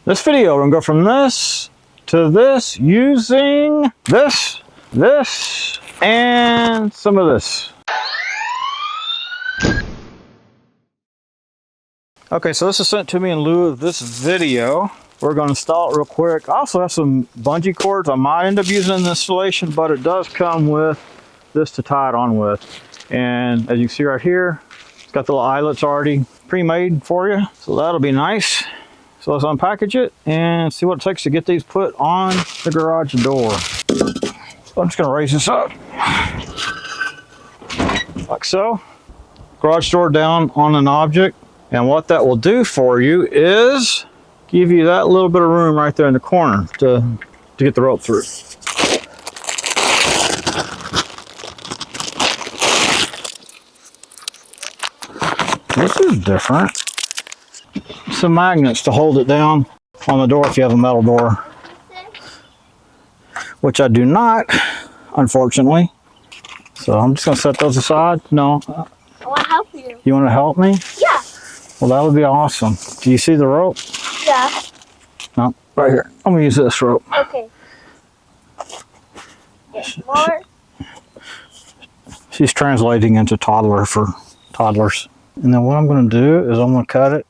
This video, we're gonna go from this to this using this, and some of this. Okay, so this is sent to me in lieu of this video. We're going to install it real quick. I also have some bungee cords I might end up using in the installation, but it does come with this to tie it on with. And as you can see right here, it's got the little eyelets already pre-made for you. So that'll be nice. So let's unpackage it and see what it takes to get these put on the garage door. So I'm just going to raise this up like so. Garage door down on an object. And what that will do for you is give you that little bit of room right there in the corner to get the rope through. This is different. Some magnets to hold it down on the door if you have a metal door. Which I do not, unfortunately. So I'm just going to set those aside. No. I want to help you. You want to help me? Yeah. Well, that would be awesome. Do you see the rope? Yeah. No, right here. I'm going to use this rope. Okay. More. She's translating into toddler for toddlers. And then what I'm going to do is I'm going to cut it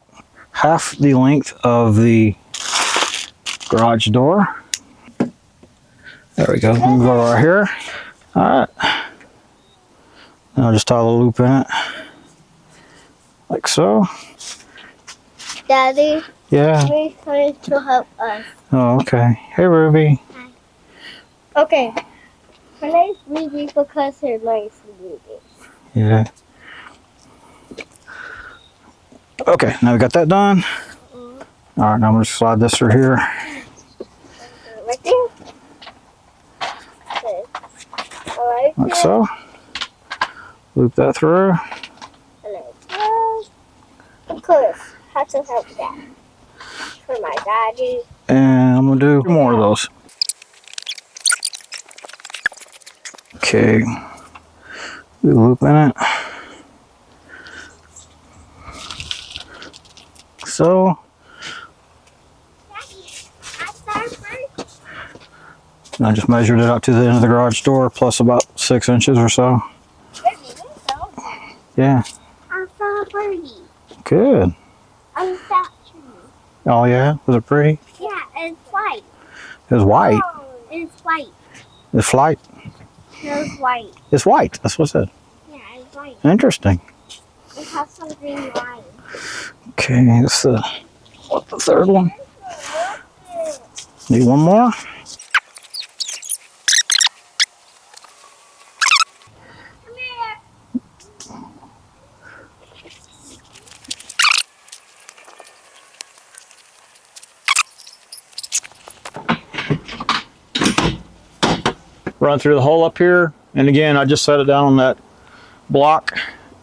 half the length of the garage door. There we go. I'm going to go right here. All right. Now I'll just tie the loop in it. Like so. Daddy. Yeah. Ruby's coming to help us. Oh, okay. Hey, Ruby. Hi. Okay. Her name's Ruby because her name's Ruby. Yeah. Okay, now we got that done. All right, now I'm going to slide this through here. Right there. Okay. All right. Like so. Loop that through. Of course. How to help that? For my daddy. And I'm going to do more of those. Okay. Loop in it. So. And I just measured it out to the end of the garage door, plus about 6 inches or so. Yeah. I saw a birdie. Good. On that tree. Oh yeah? Was it pretty? Yeah, it's white. It was white. It's white. It's white. It's white. It's white. That's what I said. Yeah, it's white. Interesting. It has some green lines. Okay, that's the third one. Need one more. Come here. Run through the hole up here, and again I just set it down on that block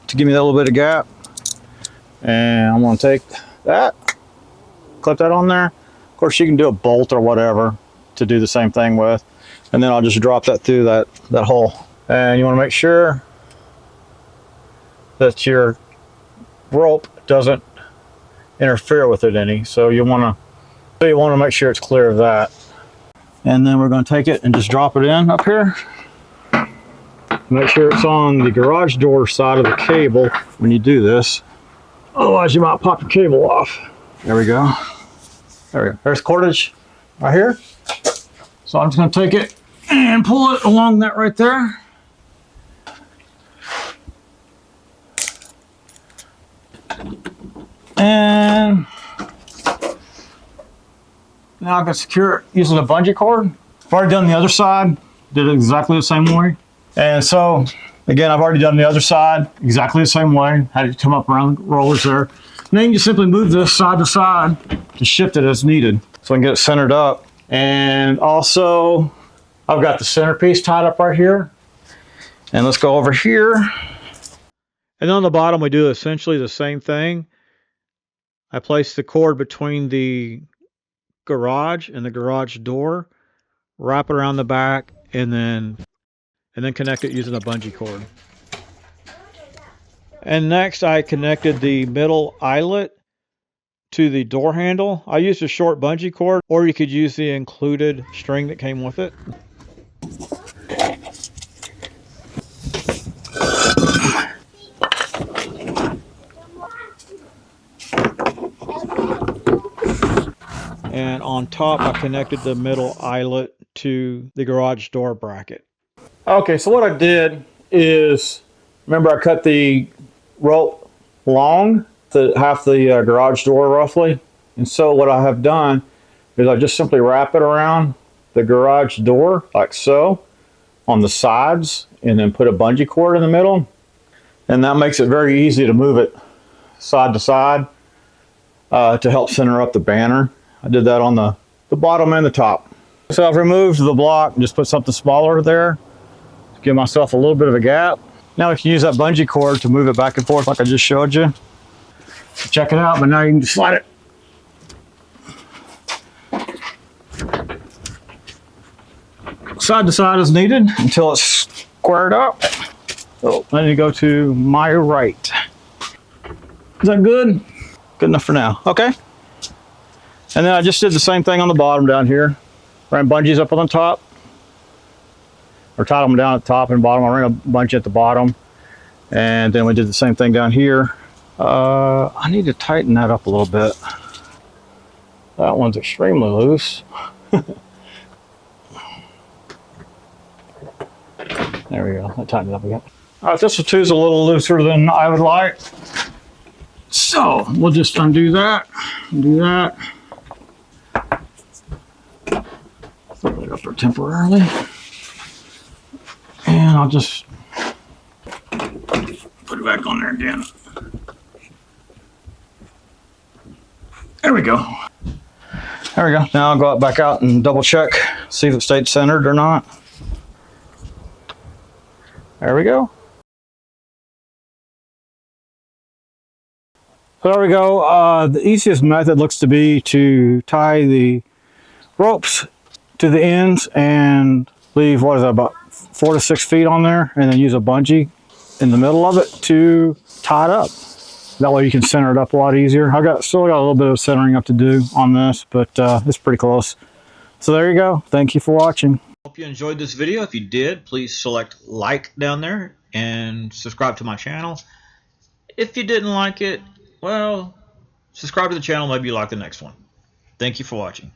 to give me that little bit of gap. And I'm going to take that, clip that on there. Of course you can do a bolt or whatever to do the same thing with, and then I'll just drop that through that hole. And you want to make sure that your rope doesn't interfere with it any, so you want to make sure it's clear of that. And then we're going to take it and just drop it in up here. Make sure it's on the garage door side of the cable when you do this. Otherwise you might pop your cable off. There we go. There we go. There's cordage right here. So I'm just going to take it and pull it along that right there. And now I can secure it using a bungee cord. I've already done the other side, did it exactly the same way. And so, again, I've already done the other side exactly the same way. Had it come up around the rollers there. And then you simply move this side to side to shift it as needed. So I can get it centered up. And also, I've got the centerpiece tied up right here. And let's go over here. And on the bottom, we do essentially the same thing. I place the cord between the garage and the garage door, wrap it around the back, and then connect it using a bungee cord. And next I connected the middle eyelet to the door handle. I used a short bungee cord, or you could use the included string that came with it. And on top, I connected the middle eyelet to the garage door bracket. Okay, so what I did is, remember I cut the rope long to half the garage door roughly. And so what I have done is I just simply wrap it around the garage door like so on the sides, and then put a bungee cord in the middle. And that makes it very easy to move it side to side to help center up the banner. I did that on the bottom and the top. So I've removed the block and just put something smaller there to give myself a little bit of a gap. Now we can use that bungee cord to move it back and forth like I just showed you. Check it out, but now you can just slide it. Side to side as needed until it's squared up. So then you go to my right. Is that good? Good enough for now. Okay. And then I just did the same thing on the bottom down here. Ran bungees up on the top. Or tied them down at the top and bottom. I ran a bungee at the bottom. And then we did the same thing down here. I need to tighten that up a little bit. That one's extremely loose. There we go. I tightened it up again. All right, this two's a little looser than I would like. So we'll just undo that. Do that. Throw it up there temporarily. And I'll just put it back on there again. There we go. There we go. Now I'll go back out and double check, see if it stayed centered or not. There we go. So there we go. The easiest method looks to be to tie the ropes to the ends and leave, what is that, about 4 to 6 feet on there, and then use a bungee in the middle of it to tie it up. That way you can center it up a lot easier. Still got a little bit of centering up to do on this, but it's pretty close. So there you go. Thank you for watching. Hope you enjoyed this video. If you did, please select like down there and subscribe to my channel. If you didn't like it, well, subscribe to the channel. Maybe you like the next one. Thank you for watching.